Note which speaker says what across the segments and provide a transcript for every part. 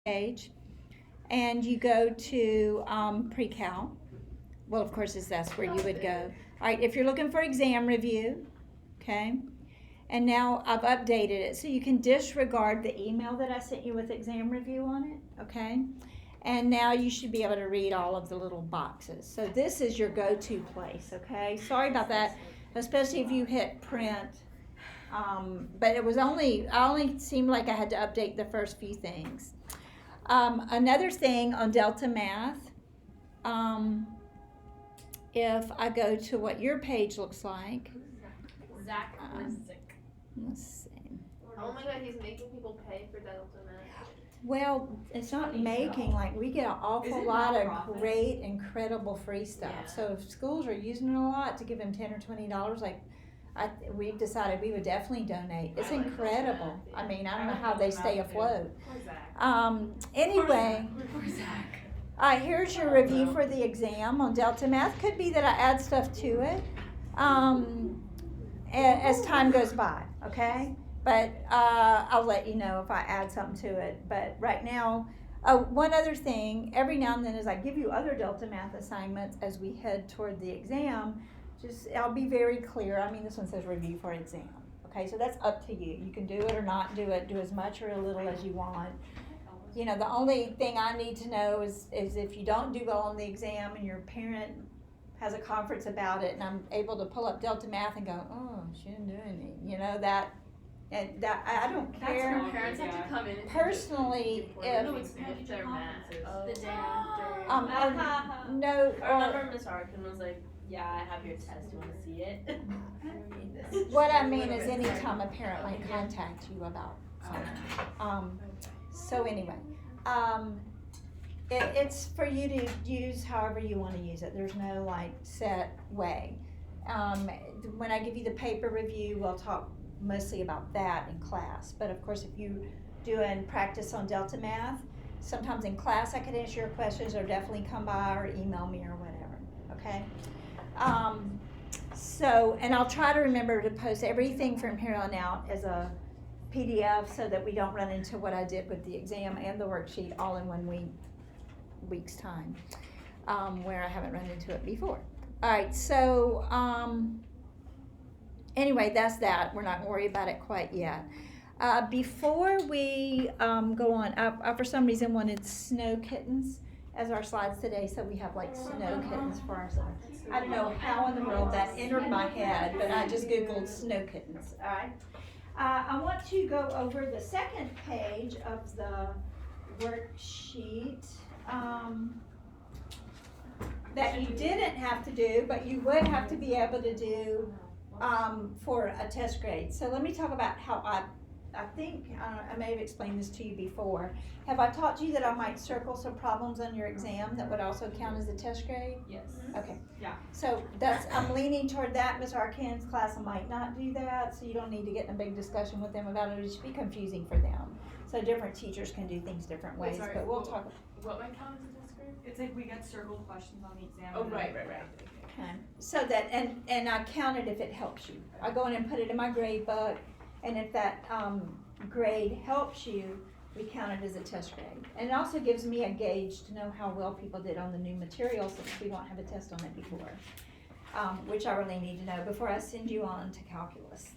Speaker 1: page, and you go to pre-cal. Well, of course, that's where you would go. All right, if you're looking for exam review, okay, and now I've updated it so you can disregard the email that I sent you with exam review on it, okay? And now you should be able to read all of the little boxes. So this is your go-to place, okay? Sorry about that, especially if you hit print. But it only seemed like I had to update the first few things. Another thing on Delta Math, if I go to what your page looks like.
Speaker 2: Zach
Speaker 1: Let's see.
Speaker 2: Oh my god, he's making people pay for Delta Math.
Speaker 1: Well, it's not making, like, we get an awful lot of great, incredible free stuff.
Speaker 2: Yeah.
Speaker 1: So if schools are using it a lot, to give them $10 or $20, like, we've decided we would definitely donate. It's incredible. I mean, I don't know how they stay afloat. Anyway, here's your review for the exam on Delta Math. Could be that I add stuff to it as time goes by, okay? But I'll let you know if I add something to it. But right now, one other thing, every now and then as I give you other Delta Math assignments as we head toward the exam, I'll be very clear. I mean, this one says review for exam. Okay, so that's up to you. You can do it or not do it, do as much or a little as you want. You know, the only thing I need to know is if you don't do well on the exam and your parent has a conference about it and I'm able to pull up Delta Math and go, oh, she didn't do anything. You know, that I don't care.
Speaker 2: That's when parents have to come in.
Speaker 1: Personally, if
Speaker 2: No, it's not their math. The day after.
Speaker 1: no,
Speaker 2: I remember Miss Harkin was like, yeah, I have your test. You want to see it?
Speaker 1: what I mean is anytime a parent might contact you about something. So anyway, it's for you to use however you want to use it. There's no like set way. When I give you the paper review, we'll talk mostly about that in class. But of course, if you doing practice on Delta Math, sometimes in class I could answer your questions or definitely come by or email me or whatever, okay? And I'll try to remember to post everything from here on out as a PDF so that we don't run into what I did with the exam and the worksheet all in 1 week's time, where I haven't run into it before. All right, so anyway, that's that. We're not going to worry about it quite yet. Before we go on, I for some reason wanted snow kittens as our slides today, so we have like snow kittens for our slides. I don't know how in the world that entered my head, but I just Googled snow kittens, all right? I want to go over the second page of the worksheet that you didn't have to do, but you would have to be able to do for a test grade. So let me talk about how I think I may have explained this to you before. Have I taught you that I might circle some problems on your exam that would also count as a test grade?
Speaker 2: Yes.
Speaker 1: Okay.
Speaker 2: Yeah.
Speaker 1: So I'm leaning toward that. Ms. Arkin's class might not do that, so you don't need to get in a big discussion with them about it. It should be confusing for them. So different teachers can do things different ways,
Speaker 2: Sorry,
Speaker 1: but we'll talk.
Speaker 2: What might count as a test grade?
Speaker 3: It's like we get circled questions on the exam.
Speaker 2: Oh, right.
Speaker 1: Okay. So that, and I count it if it helps you. I go in and put it in my grade book, and if that grade helps you, we count it as a test grade. And it also gives me a gauge to know how well people did on the new material since we don't have a test on it before, which I really need to know before I send you on to calculus.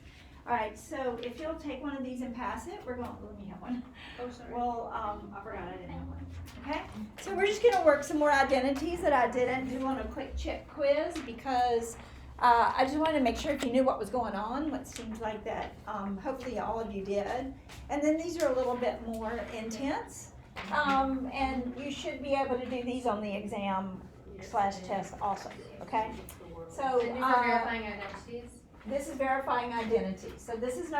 Speaker 1: All right, so if you'll take one of these and pass it, let me have one.
Speaker 2: Oh, sorry.
Speaker 1: Well, I forgot I didn't have one. Okay, so we're just gonna work some more identities that I didn't do on a quick check quiz because I just wanted to make sure if you knew what was going on, what seems like that hopefully all of you did. And then these are a little bit more intense. And you should be able to do these on the exam/test also, okay? So
Speaker 2: And these are verifying identities?
Speaker 1: this is verifying identity. So this is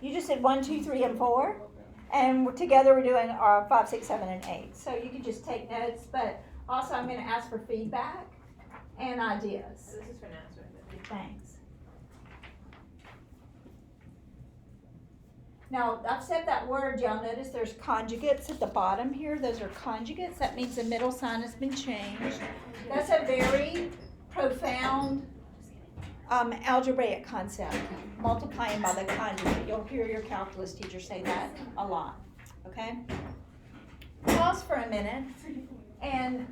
Speaker 1: you just did 1, 2, 3, and 4. And together we're doing 5, 6, 7, and 8. So you can just take notes, but also I'm gonna ask for feedback and ideas.
Speaker 2: This is for NASA.
Speaker 1: Thanks. Now, I've said that word, y'all notice there's conjugates at the bottom here. Those are conjugates. That means the middle sign has been changed. That's a very profound algebraic concept, multiplying by the conjugate. You'll hear your calculus teacher say that a lot, okay? So pause for a minute and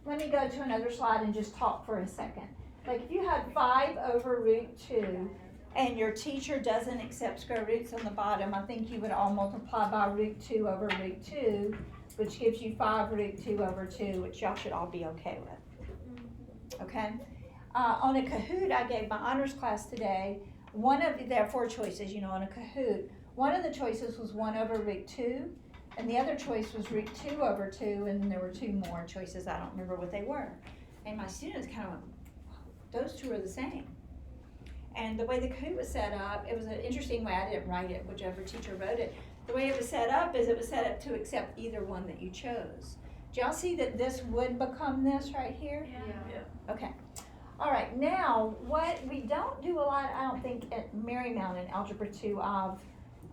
Speaker 1: let me go to another slide and just talk for a second. Like if you had 5 over root 2 and your teacher doesn't accept square roots on the bottom, I think you would all multiply by root 2 over root 2, which gives you 5 root 2 over 2, which y'all should all be okay with. Okay? On a Kahoot, I gave my honors class today. There are 4 choices, on a Kahoot. One of the choices was 1 over root 2, and the other choice was root 2 over 2, and then there were 2 more choices. I don't remember what they were. And my students kind of went, those 2 are the same. And the way the Kahoot was set up, it was an interesting way. I didn't write it, whichever teacher wrote it. The way it was set up is it was set up to accept either one that you chose. Do y'all see that this would become this right here?
Speaker 3: Yeah.
Speaker 1: Okay. All right, now what we don't do a lot, I don't think, at Marymount in Algebra 2 of,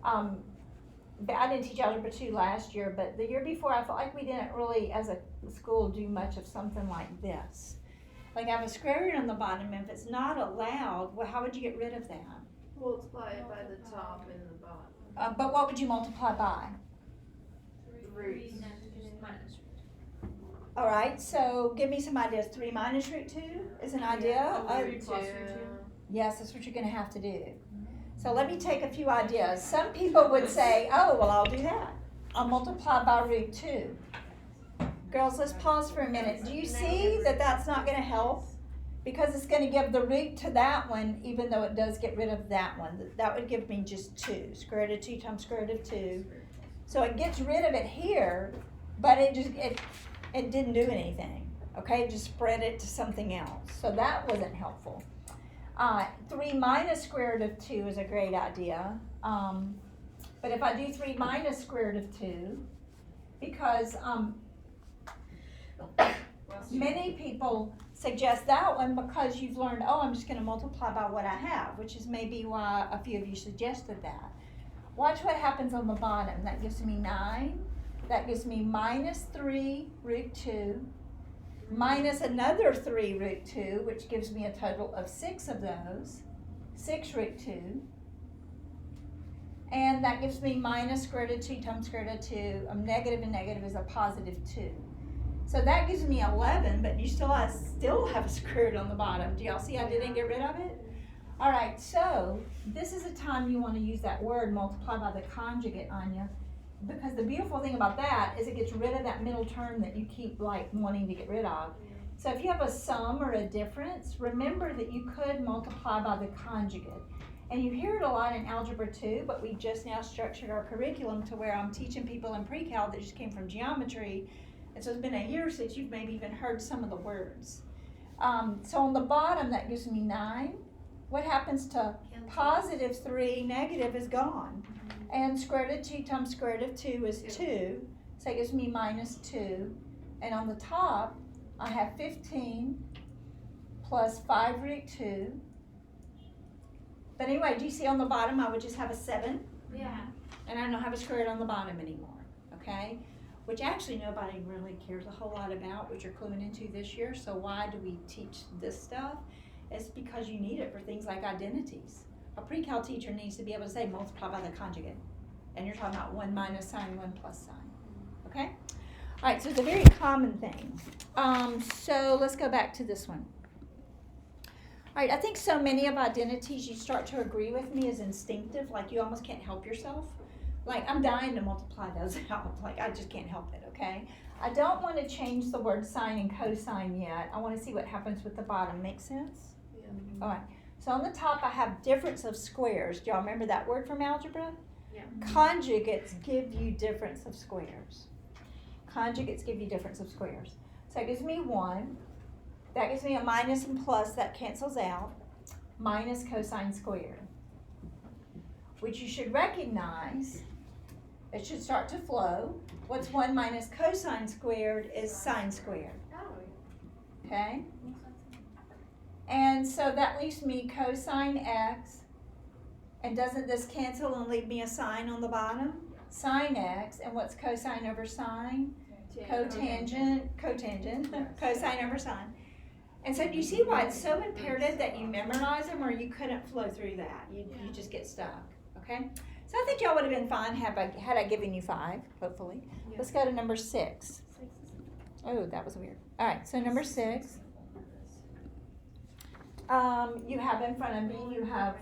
Speaker 1: I didn't teach Algebra 2 last year, but the year before I felt like we didn't really, as a school, do much of something like this. Like I have a square root on the bottom, and if it's not allowed, well, how would you get rid of that?
Speaker 2: Multiply it by the top and the bottom.
Speaker 1: But what would you multiply by?
Speaker 2: Roots.
Speaker 1: All right, so give me some ideas. 3 minus root 2 is an idea.
Speaker 3: Root plus root 2.
Speaker 1: Yes, that's what you're going to have to do. So let me take a few ideas. Some people would say, oh, well, I'll do that. I'll multiply by root 2. Girls, let's pause for a minute. Do you see that that's not going to help? Because it's going to give the root to that one, even though it does get rid of that one. That would give me just 2. Square root of 2 times square root of 2. So it gets rid of it here, but it didn't do anything. Okay, it just spread it to something else. So that wasn't helpful. 3 minus square root of 2 is a great idea. But if I do 3 minus square root of 2, because many people suggest that one because you've learned, oh, I'm just going to multiply by what I have, which is maybe why a few of you suggested that. Watch what happens on the bottom. That gives me 9. That gives me minus 3 root 2, minus another 3 root 2, which gives me a total of 6 of those, 6 root 2. And that gives me minus square root of 2 times square root of 2. A negative and negative is a positive 2. So that gives me 11, but you still have a square root on the bottom. Do y'all see I didn't get rid of it? All right, so this is a time you want to use that word, multiply by the conjugate, Anya. Because the beautiful thing about that is it gets rid of that middle term that you keep like wanting to get rid of. So if you have a sum or a difference, remember that you could multiply by the conjugate. And you hear it a lot in Algebra 2, but we just now structured our curriculum to where I'm teaching people in pre-cal that just came from geometry. And so it's been a year since you've maybe even heard some of the words. So on the bottom, that gives me 9. What happens to positive 3, negative is gone. And square root of 2 times square root of 2 is 2. So it gives me minus 2. And on the top, I have 15 plus 5 root 2. But anyway, do you see on the bottom, I would just have a 7?
Speaker 2: Yeah.
Speaker 1: And I don't have a square root on the bottom anymore, okay? Which actually nobody really cares a whole lot about, which you're cluing into this year. So why do we teach this stuff? It's because you need it for things like identities. A pre-cal teacher needs to be able to say multiply by the conjugate. And you're talking about 1 minus sign, 1 plus sign. Okay? All right, so it's a very common thing. So let's go back to this one. All right, I think so many of identities you start to agree with me is instinctive, like you almost can't help yourself. Like I'm dying to multiply those out, like I just can't help it, okay? I don't want to change the word sine and cosine yet. I want to see what happens with the bottom. Make sense?
Speaker 2: Yeah.
Speaker 1: All right, so on the top I have difference of squares. Do y'all remember that word from algebra?
Speaker 2: Yeah.
Speaker 1: Conjugates give you difference of squares. Conjugates give you difference of squares. So that gives me 1. That gives me a minus and plus, that cancels out. Minus cosine squared. Which you should recognize, it should start to flow. What's 1 minus cosine squared is sine squared. Okay? And so that leaves me cosine x. And doesn't this cancel and leave me a sine on the bottom? Sine x. And what's cosine over sine? Cotangent. Cosine over sine. And so do you see why it's so imperative that you memorize them, or you couldn't flow through that? You just get stuck, okay? So I think y'all would have been fine had I given you 5, hopefully.
Speaker 3: Yeah.
Speaker 1: Let's go to number 6. Oh, that was weird. All right, so number 6. You have in front of me, you have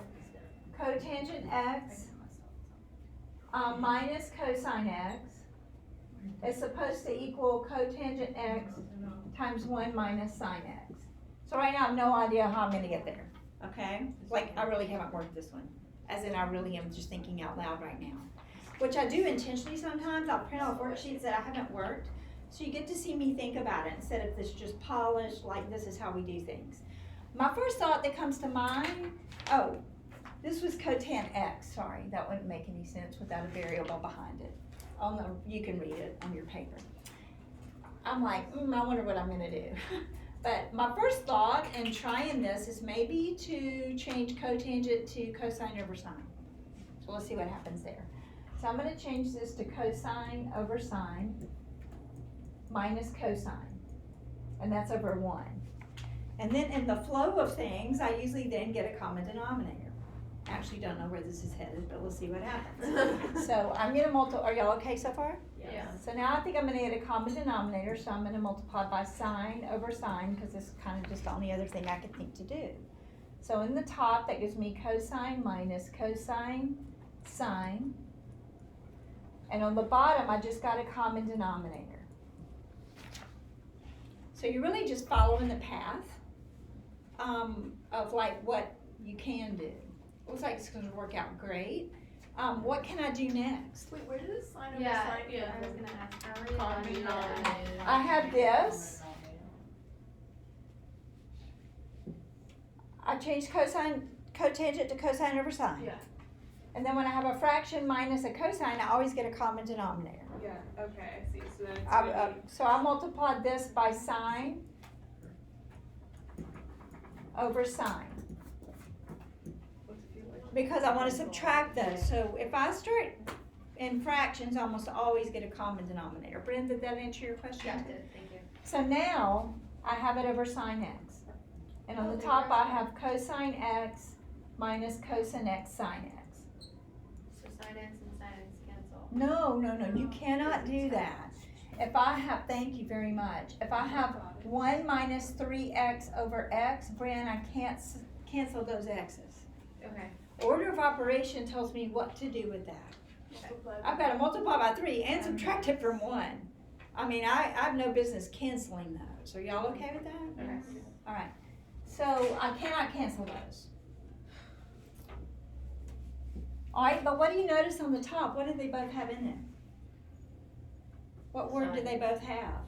Speaker 1: cotangent x minus cosine x is supposed to equal cotangent x times 1 minus sine x. So right now I have no idea how I'm going to get there, okay? Like, I really haven't worked this one, as in I really am just thinking out loud right now, which I do intentionally sometimes. I'll print off worksheets that I haven't worked, so you get to see me think about it instead of this just polished, like this is how we do things. My first thought that comes to mind, oh, this was cotan x, sorry, that wouldn't make any sense without a variable behind it. Oh no, you can read it on your paper. I'm like, I wonder what I'm gonna do. But my first thought in trying this is maybe to change cotangent to cosine over sine. So let's see what happens there. So I'm gonna change this to cosine over sine minus cosine, and that's over 1. And then in the flow of things, I usually then get a common denominator. I actually don't know where this is headed, but we'll see what happens. So I'm gonna multiply, are y'all okay so far?
Speaker 2: Yeah.
Speaker 1: So now I think I'm gonna get a common denominator, so I'm gonna multiply by sine over sine, because this is kind of just the only other thing I could think to do. So in the top, that gives me cosine minus cosine sine. And on the bottom, I just got a common denominator. So you're really just following the path of like what you can do. Looks like it's gonna work out great. What can I do next?
Speaker 3: Wait, where did this sign over
Speaker 2: Yeah,
Speaker 3: sign
Speaker 2: yeah, I was gonna ask.
Speaker 3: Common denominator.
Speaker 1: I have this. I changed cotangent to cosine over sine.
Speaker 3: Yeah.
Speaker 1: And then when I have a fraction minus a cosine, I always get a common denominator.
Speaker 3: Yeah, okay, I see, so then it's
Speaker 1: I,
Speaker 3: gonna
Speaker 1: so I multiplied this by sine over sine, because I want to subtract those. So if I start in fractions, I almost always get a common denominator. Bryn, did that answer your question?
Speaker 2: Yeah, it did, thank you.
Speaker 1: So now I have it over sine x. And on the top I have cosine x minus cosine x sine x.
Speaker 2: So sin x and sin x cancel.
Speaker 1: No, you cannot do that. If I have, thank you very much. If I have 1 minus 3x over x, Bryn, I can't cancel those x's.
Speaker 2: Okay.
Speaker 1: Order of operation tells me what to do with that.
Speaker 3: multiply
Speaker 1: I've got to multiply by 3 and subtract it from 1. I mean, I have no business canceling those. Are y'all okay with that?
Speaker 2: Okay.
Speaker 1: All right. So I cannot cancel those. All right, but what do you notice on the top? What do they both have in there? What word do they both have?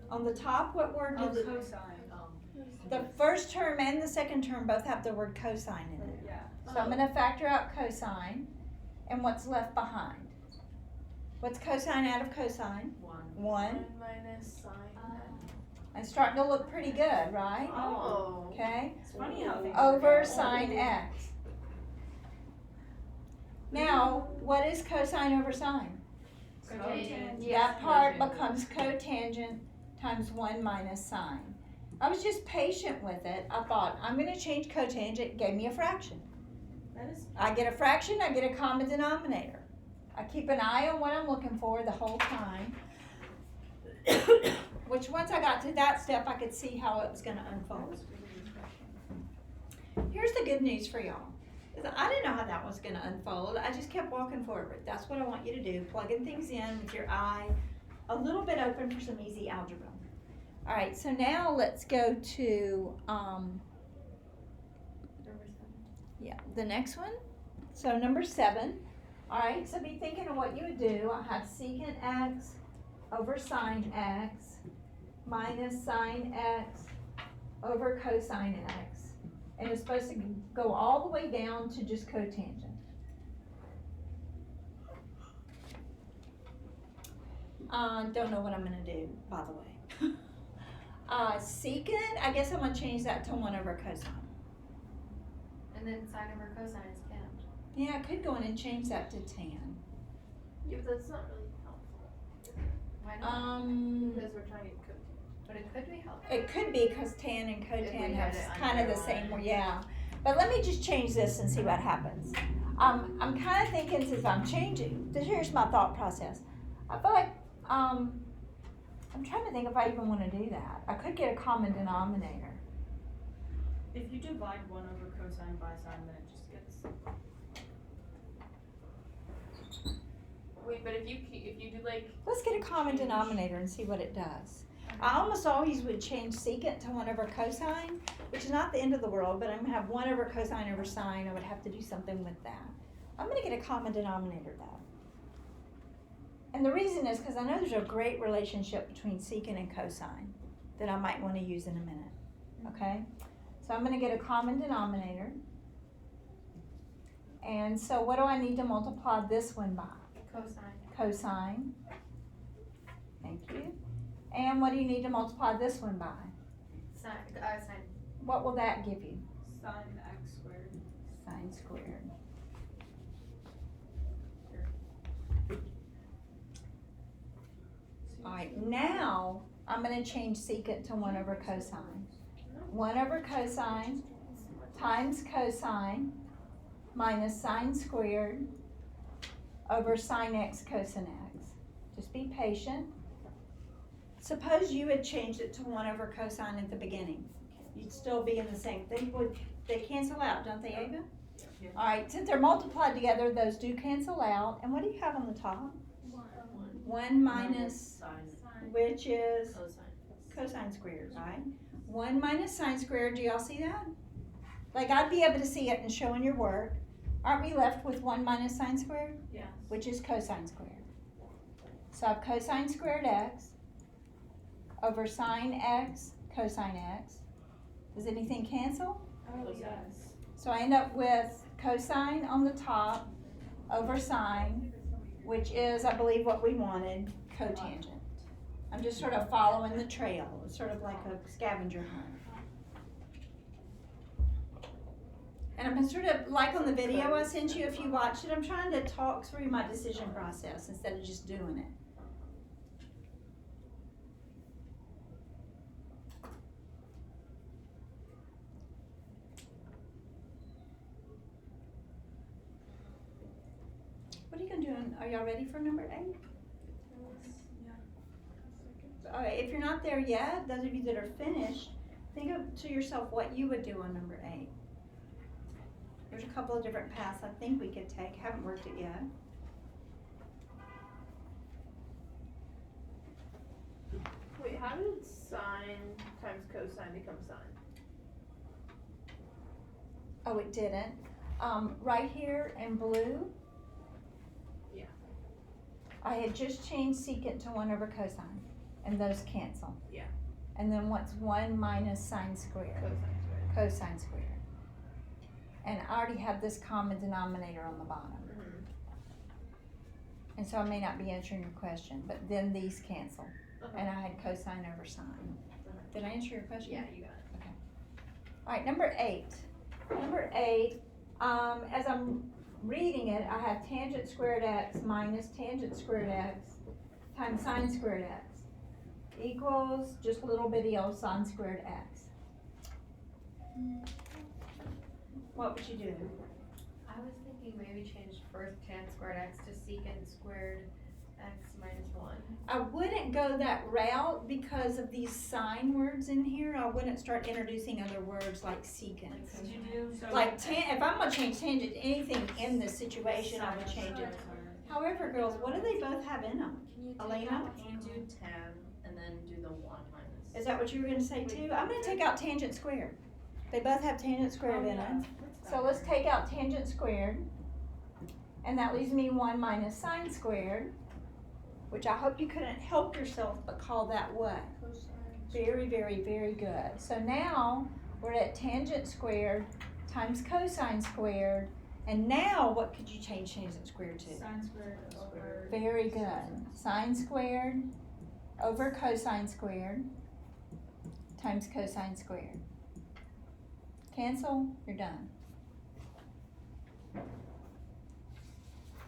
Speaker 1: On the top, what word
Speaker 3: Oh,
Speaker 1: do the,
Speaker 3: cosine.
Speaker 1: the first term and the second term both have the word cosine in it?
Speaker 3: Yeah.
Speaker 1: So I'm going to factor out cosine, and what's left behind? What's cosine out of cosine? 1.
Speaker 3: Minus sine.
Speaker 1: And starting to look pretty good, right?
Speaker 3: Oh.
Speaker 1: Okay.
Speaker 3: It's funny how things
Speaker 1: Over
Speaker 3: work out.
Speaker 1: sine x. Now, what is cosine over sine?
Speaker 2: Cotangent.
Speaker 1: That part becomes cotangent times 1 minus sine. I was just patient with it. I thought, I'm going to change cotangent. It gave me a fraction.
Speaker 3: That is.
Speaker 1: I get a fraction, I get a common denominator. I keep an eye on what I'm looking for the whole time. Which once I got to that step, I could see how it was going to unfold. Here's the good news for y'all. Is I didn't know how that was going to unfold. I just kept walking forward. That's what I want you to do. Plugging things in with your eye a little bit open for some easy algebra. All right, so now let's go to the next one. So number 7. All right, so be thinking of what you would do. I have secant x over sine x minus sine x over cosine x. And it's supposed to go all the way down to just cotangent. Don't know what I'm gonna do, by the way. Secant, I guess I'm gonna change that to 1 over cosine.
Speaker 2: And then sin over cosine is canned.
Speaker 1: Yeah, I could go in and change that to tan.
Speaker 3: Yeah, but that's not really helpful.
Speaker 2: Why not?
Speaker 3: Because we're trying to get cookie.
Speaker 2: But it could be helpful.
Speaker 1: It could be because tan and
Speaker 2: If
Speaker 1: cotan
Speaker 2: we
Speaker 1: have
Speaker 2: had it
Speaker 1: kind of the same,
Speaker 2: underlined.
Speaker 1: yeah. But let me just change this and see what happens. I'm kind of thinking since I'm changing, here's my thought process. I feel like, I'm trying to think if I even want to do that. I could get a common denominator.
Speaker 4: If you divide 1 over cosine by sine, then it just gets.
Speaker 2: Wait, but if you do like,
Speaker 1: Let's get a common denominator and see what it does. I almost always would change secant to 1 over cosine, which is not the end of the world, but I'm gonna have 1 over cosine over sine. I would have to do something with that. I'm gonna get a common denominator though. And the reason is because I know there's a great relationship between secant and cosine that I might want to use in a minute. Okay? So I'm gonna get a common denominator. And so what do I need to multiply this one by?
Speaker 3: Cosine.
Speaker 1: Cosine. Thank you. And what do you need to multiply this one by?
Speaker 3: Sine. Sine.
Speaker 1: What will that give you?
Speaker 4: Sine x squared.
Speaker 1: Sine squared. Alright, now I'm going to change secant to 1 over cosine. 1 over cosine times cosine minus sine squared over sine x cosine x. Just be patient. Suppose you had changed it to 1 over cosine at the beginning. You'd still be in the same thing. They cancel out, don't they, Ava?
Speaker 4: Yeah.
Speaker 1: Alright, since they're multiplied together, those do cancel out. And what do you have on the top? 1 minus,
Speaker 2: sine,
Speaker 1: which is
Speaker 2: cosine.
Speaker 1: cosine squared, right? 1 minus sine squared, do y'all see that? Like I'd be able to see it and show in your work. Aren't we left with 1 minus sine squared?
Speaker 4: Yes.
Speaker 1: Which is cosine squared. So I have cosine squared x over sine x cosine x. Does anything cancel?
Speaker 3: Oh, yes.
Speaker 1: So I end up with cosine on the top over sine, which is, I believe, what we wanted, cotangent. I'm just sort of following the trail. It's sort of like a scavenger hunt. And I'm sort of, like on the video I sent you, if you watched it, I'm trying to talk through my decision process instead of just doing it. What are you gonna do? Are y'all ready for number 8? Alright, if you're not there yet, those of you that are finished, think to yourself what you would do on number 8. There's a couple of different paths I think we could take. Haven't worked it yet.
Speaker 3: Wait, how did sine times cosine become sine?
Speaker 1: Oh, it didn't. Right here in blue.
Speaker 3: Yeah.
Speaker 1: I had just changed secant to 1 over cosine, and those cancel.
Speaker 3: Yeah.
Speaker 1: And then what's 1 minus sine squared?
Speaker 3: Cosine squared.
Speaker 1: Cosine squared. And I already have this common denominator on the bottom.
Speaker 3: Mm-hmm.
Speaker 1: And so I may not be answering your question, but then these cancel.
Speaker 3: Okay.
Speaker 1: And I had cosine over sine. Did I answer your question?
Speaker 3: Yeah, you got it.
Speaker 1: Alright, number 8. Number 8, as I'm reading it, I have tangent squared x minus tangent squared x times sine squared x equals just a little bitty old sine squared x. What would you do?
Speaker 5: I was thinking maybe change first tan squared x to secant squared x minus 1.
Speaker 1: I wouldn't go that route because of these sign words in here. I wouldn't start introducing other words like secant.
Speaker 4: Did you do? So
Speaker 1: Like, if I'm gonna change tangent, anything in this situation, I would change it. However, girls, what do they both have in them?
Speaker 2: Can you
Speaker 1: Elena?
Speaker 2: do 10 and then do the 1 minus?
Speaker 1: Is that what you were gonna say too? I'm gonna take out tangent squared. They both have tangent squared in it. So let's take out tangent squared. And that leaves me 1 minus sine squared, which I hope you couldn't help yourself but call that what? Very, very, very good. So now we're at tangent squared times cosine squared. And now what could you change tangent squared to?
Speaker 4: Sine squared over.
Speaker 1: Very good. Sine squared over cosine squared times cosine squared. Cancel, you're done.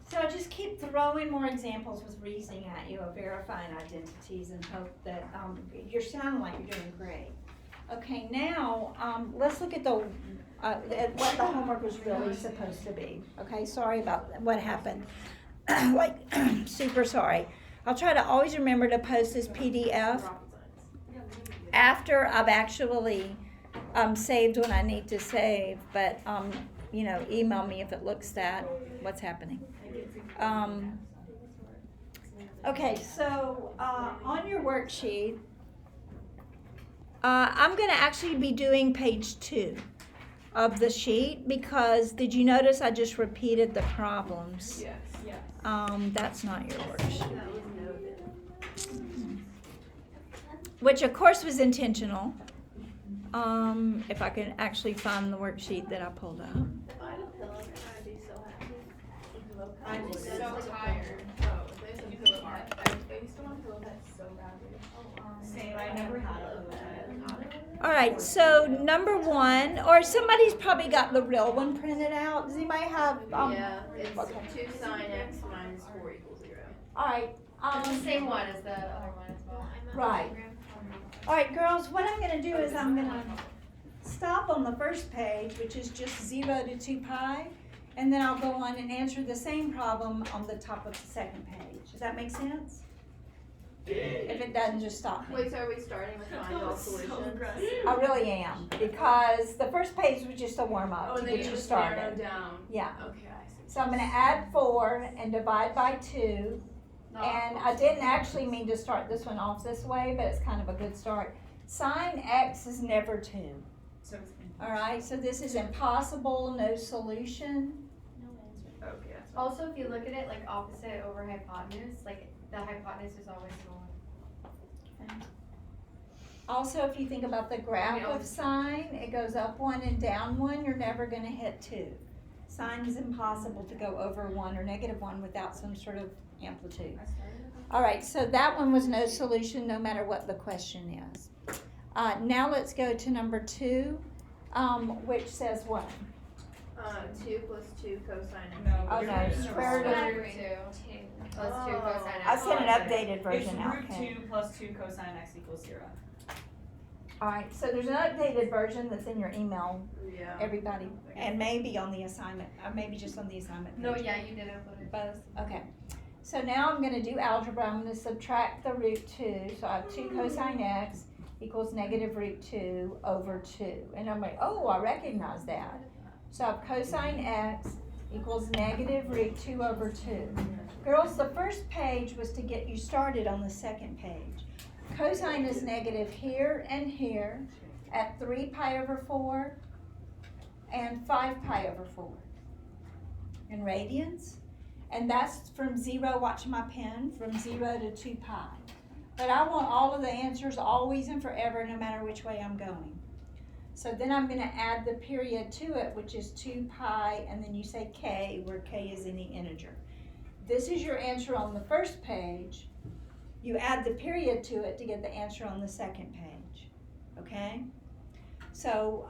Speaker 1: So I just keep throwing more examples with reasoning at you of verifying identities and hope that you're sounding like you're doing great. Okay, now, let's look at at what the homework was really supposed to be. Okay, sorry about what happened. Like, super sorry. I'll try to always remember to post this PDF after I've actually saved what I need to save, but email me if it looks that what's happening. Okay, so on your worksheet, I'm going to actually be doing page 2 of the sheet because did you notice I just repeated the problems?
Speaker 3: Yes.
Speaker 1: That's not your worksheet. Which of course was intentional. If I can actually find the worksheet that I pulled up.
Speaker 3: If I had a pillow, I'd be so happy.
Speaker 5: I'm just
Speaker 3: It's
Speaker 5: so
Speaker 3: like-
Speaker 5: tired.
Speaker 3: Oh, there's a pillow pet. I used to want a pillow pet so badly.
Speaker 4: Same, I never had a pillow pet.
Speaker 1: All right, so number 1, or somebody's probably got the real one printed out. Does anybody have?
Speaker 3: Yeah, it's
Speaker 1: okay.
Speaker 3: 2 sine x minus 4 equals 0.
Speaker 1: All right.
Speaker 5: It's the same one as the other one as well.
Speaker 1: Right. All right, girls. What I'm going to do is I'm going to stop on the first page, which is just 0 to 2 pi, and then I'll go on and answer the same problem on the top of the second page. Does that make sense? If it doesn't, just stop me.
Speaker 3: Wait, so are we starting with find all solutions?
Speaker 1: I really am, because the first page was just a warm-up
Speaker 3: Oh,
Speaker 1: to
Speaker 3: and then
Speaker 1: get
Speaker 3: you
Speaker 1: you
Speaker 3: just narrow
Speaker 1: started.
Speaker 3: down.
Speaker 1: Yeah.
Speaker 3: Okay, I see.
Speaker 1: So I'm going to add 4 and divide by 2. And I didn't actually mean to start this one off this way, but it's kind of a good start. Sine x is never 2.
Speaker 4: So it's
Speaker 1: All right, so this is impossible, no solution.
Speaker 3: Okay, that's fine.
Speaker 5: Also, if you look at it like opposite over hypotenuse, like the hypotenuse is always smaller.
Speaker 1: Also, if you think about the graph of sine, it goes up 1 and down 1, you're never going to hit 2. Sine is impossible to go over 1 or negative 1 without some sort of amplitude. All right, so that one was no solution no matter what the question is. Now let's go to number 2, which says what?
Speaker 3: 2 plus 2 cosine x.
Speaker 4: No,
Speaker 1: Oh,
Speaker 4: you're
Speaker 1: no,
Speaker 4: right.
Speaker 1: square root.
Speaker 5: Square root 2 plus 2
Speaker 3: Oh.
Speaker 5: cosine
Speaker 1: I
Speaker 5: x.
Speaker 1: sent an updated version
Speaker 4: It's
Speaker 1: out,
Speaker 4: root
Speaker 1: okay?
Speaker 4: 2 plus 2 cosine x equals 0.
Speaker 1: All right, so there's an updated version that's in your email,
Speaker 3: Yeah.
Speaker 1: everybody, and maybe on the assignment, or maybe just on the assignment page.
Speaker 5: No, yeah, you did upload it.
Speaker 1: Both, okay. So now I'm gonna do algebra, I'm gonna subtract the root 2, so I have 2 cosine x equals negative root 2 over 2. And I'm like, oh, I recognize that. So I have cosine x equals negative root 2 over 2. Girls, the first page was to get you started on the second page. Cosine is negative here and here at 3 pi over 4 and 5 pi over 4 in radians. And that's from 0, watch my pen, from 0 to 2 pi. But I want all of the answers always and forever, no matter which way I'm going. So then I'm gonna add the period to it, which is 2 pi, and then you say k, where k is any integer. This is your answer on the first page. You add the period to it to get the answer on the second page, okay? So,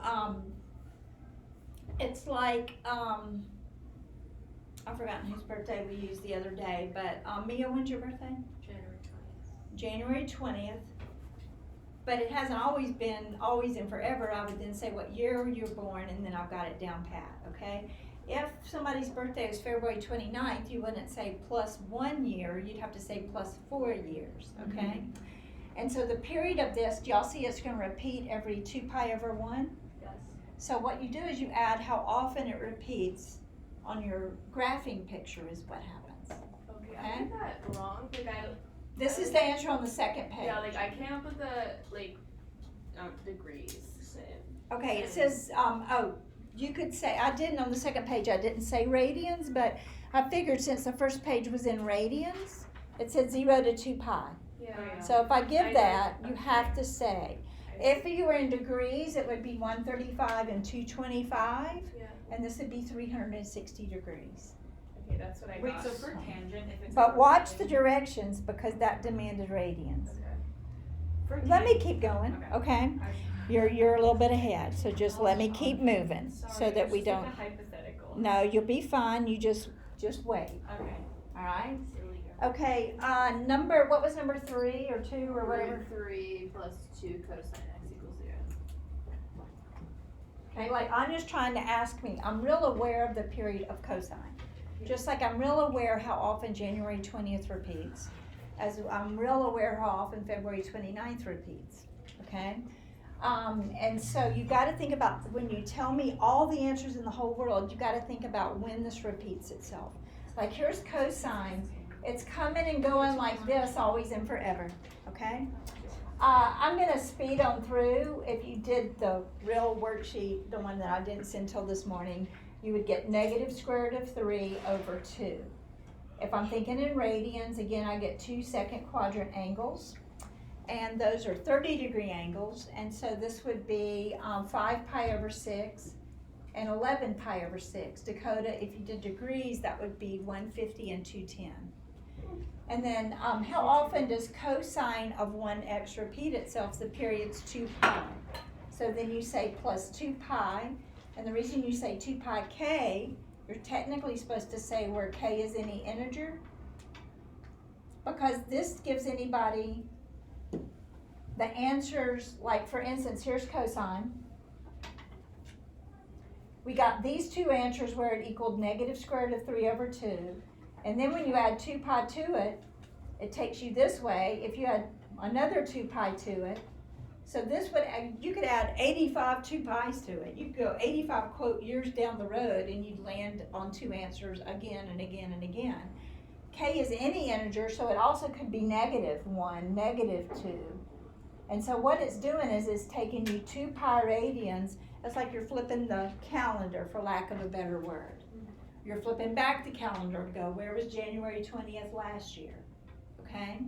Speaker 1: it's like, I've forgotten whose birthday we used the other day, but Mia, when's your birthday? January 20th. But it hasn't always been always and forever. I would then say what year you were born, and then I've got it down pat, okay? If somebody's birthday is February 29th, you wouldn't say plus 1 year, you'd have to say plus 4 years, okay? And so the period of this, do y'all see it's gonna repeat every 2 pi over 1?
Speaker 3: Yes.
Speaker 1: So what you do is you add how often it repeats on your graphing picture is what happens.
Speaker 3: Okay, I did that wrong. Like
Speaker 1: This is the answer on the second page.
Speaker 2: Yeah, like I came up with the degrees.
Speaker 1: Okay, it says, you could say, I didn't on the second page, I didn't say radians, but I figured since the first page was in radians, it said 0 to 2 pi.
Speaker 3: Yeah.
Speaker 1: So if I give
Speaker 2: I
Speaker 1: that,
Speaker 2: see.
Speaker 1: you have to say. If you were in degrees, it would be 135 and 225,
Speaker 3: Yeah.
Speaker 1: and this would be 360 degrees.
Speaker 3: Okay, that's what I
Speaker 4: Wait,
Speaker 3: got.
Speaker 4: so for tangent, if it's.
Speaker 1: But watch the directions because that demanded radians.
Speaker 3: Okay.
Speaker 1: Let me keep going, okay?
Speaker 4: I-
Speaker 1: You're a little bit ahead, so just let me keep moving so
Speaker 4: Sorry,
Speaker 1: that we
Speaker 4: it's just
Speaker 1: don't.
Speaker 4: like a hypothetical.
Speaker 1: No, you'll be fine. You just wait.
Speaker 4: Okay.
Speaker 1: All right.
Speaker 2: Silly girl.
Speaker 1: Okay. What was number 3 or 2 or whatever?
Speaker 3: Root 3 plus 2 cosine x equals 0.
Speaker 1: Okay, like Anya's trying to ask me, I'm real aware of the period of cosine. Just like I'm real aware how often January 20th repeats, as I'm real aware how often February 29th repeats, okay? And so you gotta think about, when you tell me all the answers in the whole world, you gotta think about when this repeats itself. Like here's cosine, it's coming and going like this, always and forever, okay? I'm gonna speed on through. If you did the real worksheet, the one that I didn't send till this morning, you would get negative square root of 3 over 2. If I'm thinking in radians, again, I get 2 second quadrant angles. And those are 30-degree angles. And so this would be 5 pi over 6 and 11 pi over 6. Dakota, if you did degrees, that would be 150 and 210. And then how often does cosine of 1x repeat itself? The period's 2 pi. So then you say plus 2 pi. And the reason you say 2 pi k, you're technically supposed to say where k is any integer, because this gives anybody the answers. Like for instance, here's cosine. We got these two answers where it equaled negative square root of 3 over 2. And then when you add 2 pi to it, it takes you this way. If you add another 2 pi to it, so this would, you could add 85 2 pi's to it. You could go 85 quote years down the road and you'd land on two answers again and again and again. K is any integer, so it also could be negative 1, negative 2. And so what it's doing is it's taking you 2 pi radians. It's like you're flipping the calendar, for lack of a better word. You're flipping back the calendar to go, where was January 20th last year? Okay?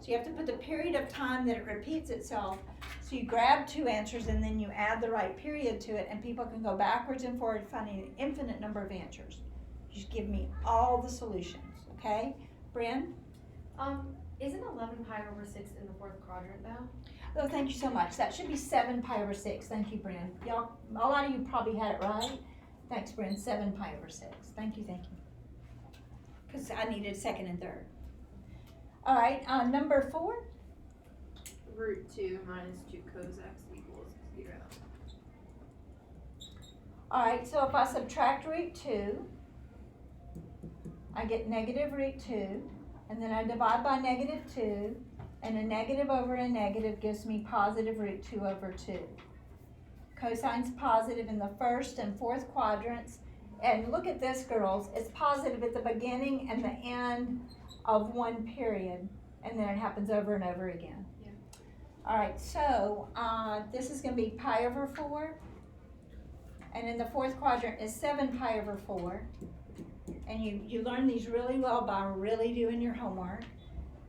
Speaker 1: So you have to put the period of time that it repeats itself. So you grab two answers and then you add the right period to it, and people can go backwards and forward finding an infinite number of answers. Just give me all the solutions, okay? Bryn?
Speaker 5: Isn't 11 pi over 6 in the fourth quadrant though?
Speaker 1: Oh, thank you so much. That should be 7 pi over 6. Thank you, Bryn. Y'all, a lot of you probably had it right. Thanks, Bryn. 7 pi over 6. Thank you, thank you. Because I needed second and third. All right, number 4.
Speaker 3: Root 2 minus 2 cos x equals 0.
Speaker 1: All right, so if I subtract root 2, I get negative root 2, and then I divide by negative 2, and a negative over a negative gives me positive root 2 over 2. Cosine's positive in the first and fourth quadrants. And look at this, girls. It's positive at the beginning and the end of one period. And then it happens over and over again.
Speaker 5: Yeah.
Speaker 1: All right, so this is going to be pi over 4. And in the fourth quadrant is 7 pi over 4. And you learn these really well by really doing your homework.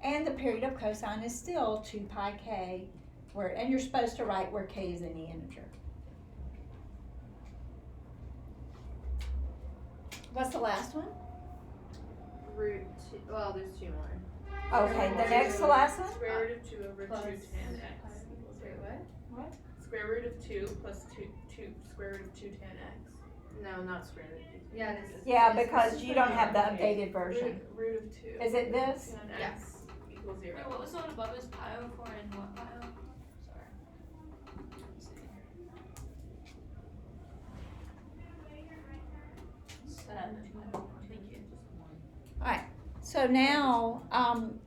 Speaker 1: And the period of cosine is still 2 pi k, and you're supposed to write where k is any integer. What's the last one?
Speaker 3: Root 2, well, there's 2 more.
Speaker 1: Okay, the next to last one?
Speaker 6: Square root of 2 over 2
Speaker 5: Plus-
Speaker 6: tan x equals
Speaker 5: Wait,
Speaker 6: 0.
Speaker 5: what?
Speaker 6: Square root of 2 plus 2 square root of 2 tan x.
Speaker 3: No, not square root.
Speaker 5: Yeah, it is.
Speaker 1: Yeah,
Speaker 5: It's-
Speaker 1: because you don't have the updated version.
Speaker 6: Root of 2.
Speaker 1: Is it this?
Speaker 6: Tan
Speaker 5: Yeah.
Speaker 6: x equals 0.
Speaker 2: Wait, what was the one above? Is pi over 4 and what pi over? Sorry. Let's see. 7. Thank you.
Speaker 1: So now, I'm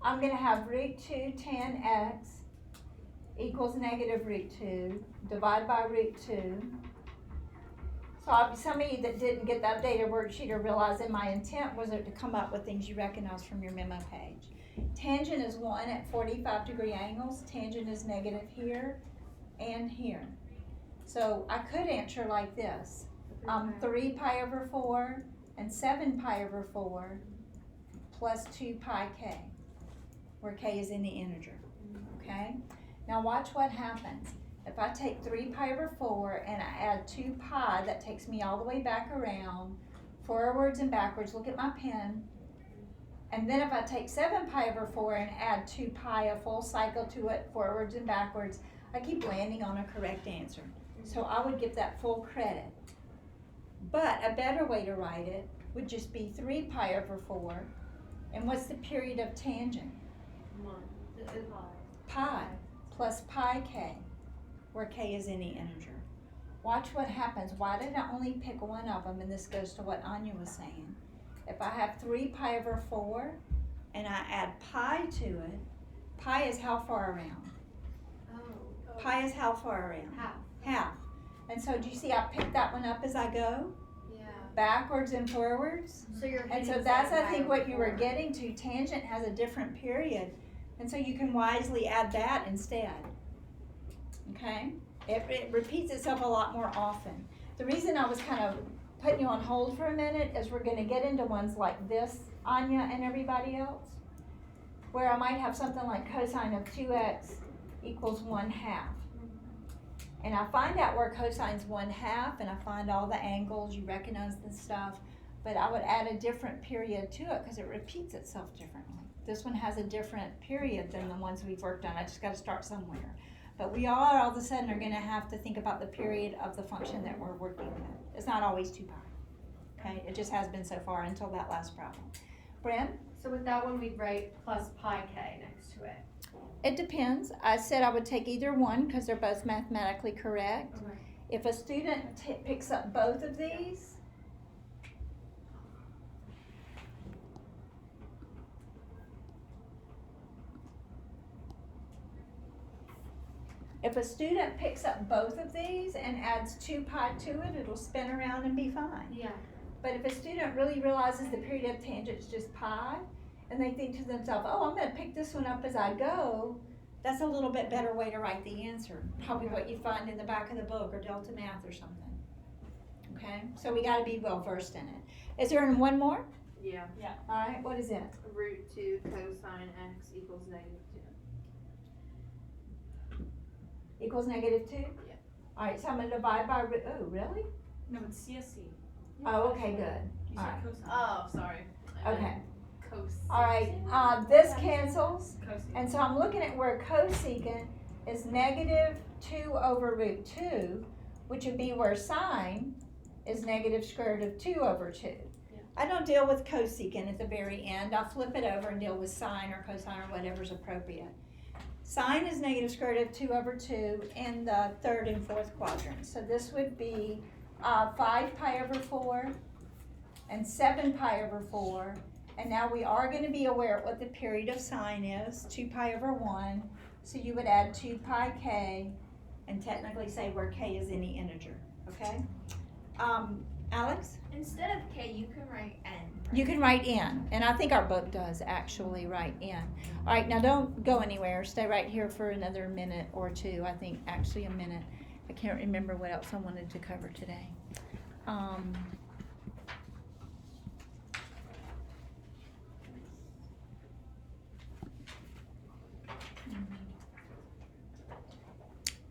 Speaker 1: gonna have root 2 tan x equals negative root 2, divide by root 2. So some of you that didn't get the updated worksheet are realizing my intent was to come up with things you recognize from your memo page. Tangent is 1 at 45-degree angles. Tangent is negative here and here. So I could answer like this. 3 pi over 4 and 7 pi over 4 plus 2 pi k, where k is any integer, okay? Now watch what happens. If I take 3 pi over 4 and I add 2 pi, that takes me all the way back around, forwards and backwards. Look at my pen. And then if I take 7 pi over 4 and add 2 pi, a full cycle to it, forwards and backwards, I keep landing on a correct answer. So I would give that full credit. But a better way to write it would just be 3 pi over 4. And what's the period of tangent?
Speaker 6: 1.
Speaker 1: Pi plus pi k, where k is any integer. watch what happens. Why did I only pick one of them? And this goes to what Anya was saying. If I have 3 pi over 4 and I add pi to it, pi is how far around?
Speaker 5: Oh,
Speaker 1: Pi is how far around?
Speaker 5: half.
Speaker 1: Half. And so do you see I pick that one up as I go?
Speaker 5: Yeah.
Speaker 1: Backwards and forwards?
Speaker 5: So you're
Speaker 1: And so
Speaker 5: hitting
Speaker 1: that's, I
Speaker 5: 7
Speaker 1: think,
Speaker 5: pi
Speaker 1: what
Speaker 5: over
Speaker 1: you were
Speaker 5: 4.
Speaker 1: getting to. Tangent has a different period. And so you can wisely add that instead. Okay? It repeats itself a lot more often. The reason I was kind of putting you on hold for a minute is we're going to get into ones like this, Anya and everybody else, where I might have something like cosine of 2x equals 1/2. And I find out where cosine's 1/2 and I find all the angles, you recognize the stuff, but I would add a different period to it because it repeats itself differently. This one has a different period than the ones we've worked on. I just got to start somewhere. But we all of a sudden are going to have to think about the period of the function that we're working with. It's not always 2 pi. Okay, it just has been so far until that last problem. Bren?
Speaker 5: So with that one, we'd write plus pi k next to it.
Speaker 1: It depends. I said I would take either one because they're both mathematically correct.
Speaker 5: Okay.
Speaker 1: If a student picks up both of these, and adds 2 pi to it, it'll spin around and be fine.
Speaker 5: Yeah.
Speaker 1: But if a student really realizes the period of tangent is just pi, and they think to themselves, oh, I'm going to pick this one up as I go, that's a little bit better way to write the answer. Probably what you find in the back of the book or Delta Math or something. Okay, so we got to be well versed in it. Is there one more?
Speaker 3: Yeah.
Speaker 1: All right, what is it?
Speaker 3: Root 2 cosine x equals -2.
Speaker 1: Equals -2?
Speaker 3: Yeah.
Speaker 1: All right, so I'm going to divide by root. Oh, really?
Speaker 4: No, it's CSC.
Speaker 1: Oh, okay, good.
Speaker 4: You
Speaker 1: All
Speaker 4: said
Speaker 1: right.
Speaker 4: cosine.
Speaker 3: Oh, sorry. I meant
Speaker 1: Okay.
Speaker 3: Cos.
Speaker 1: All right, this cancels.
Speaker 4: Cosine.
Speaker 1: And so I'm looking at where cosecant is -2 over root 2, which would be where sine is -√2 over 2. I don't deal with cosecant at the very end. I'll flip it over and deal with sine or cosine or whatever's appropriate. Sine is -√2 over 2 in the third and fourth quadrant. So this would be 5 pi over 4 and 7 pi over 4. And now we are going to be aware of what the period of sine is, 2 pi over 1. So you would add 2 pi k and technically say where k is any integer, okay? Alex?
Speaker 2: Instead of K, you can write N. right?
Speaker 1: You can write in, and I think our book does actually write in. All right, now don't go anywhere. Stay right here for another minute or two. I think actually a minute. I can't remember what else I wanted to cover today.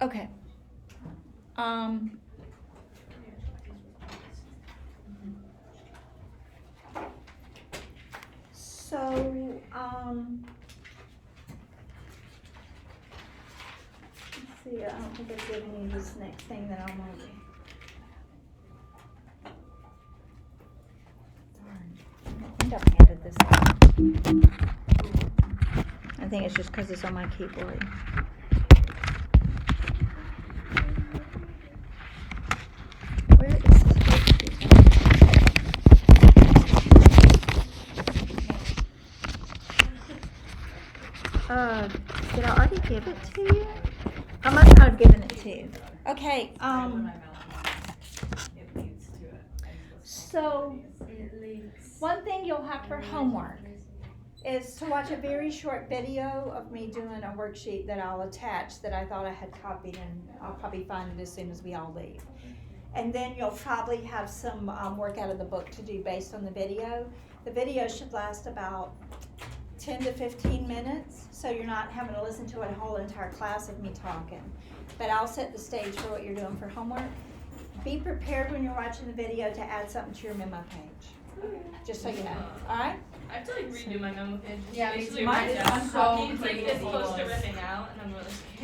Speaker 1: Okay. So, let's see, I don't think I've given you this next thing that I want. Darn, I think I've added this in. I think it's just because it's on my keyboard. Where is this? Did I already give it to you? I must not have given it to you. Okay, so one thing you'll have for homework is to watch a very short video of me doing a worksheet that I'll attach that I thought I had copied, and I'll probably find it as soon as we all leave. And then you'll probably have some work out of the book to do based on the video. The video should last about 10 to 15 minutes, so you're not having to listen to a whole entire class of me talking. But I'll set the stage for what you're doing for homework. Be prepared when you're watching the video to add something to your memo page, just so you know, all right?
Speaker 6: I have to like redo my memo page.
Speaker 5: Yeah, me
Speaker 6: Basically
Speaker 5: too.
Speaker 6: write
Speaker 5: Mine is
Speaker 6: down
Speaker 5: so
Speaker 6: copy. It's like
Speaker 5: pretty
Speaker 6: this close to
Speaker 5: full.
Speaker 6: ripping out, and I'm really scared.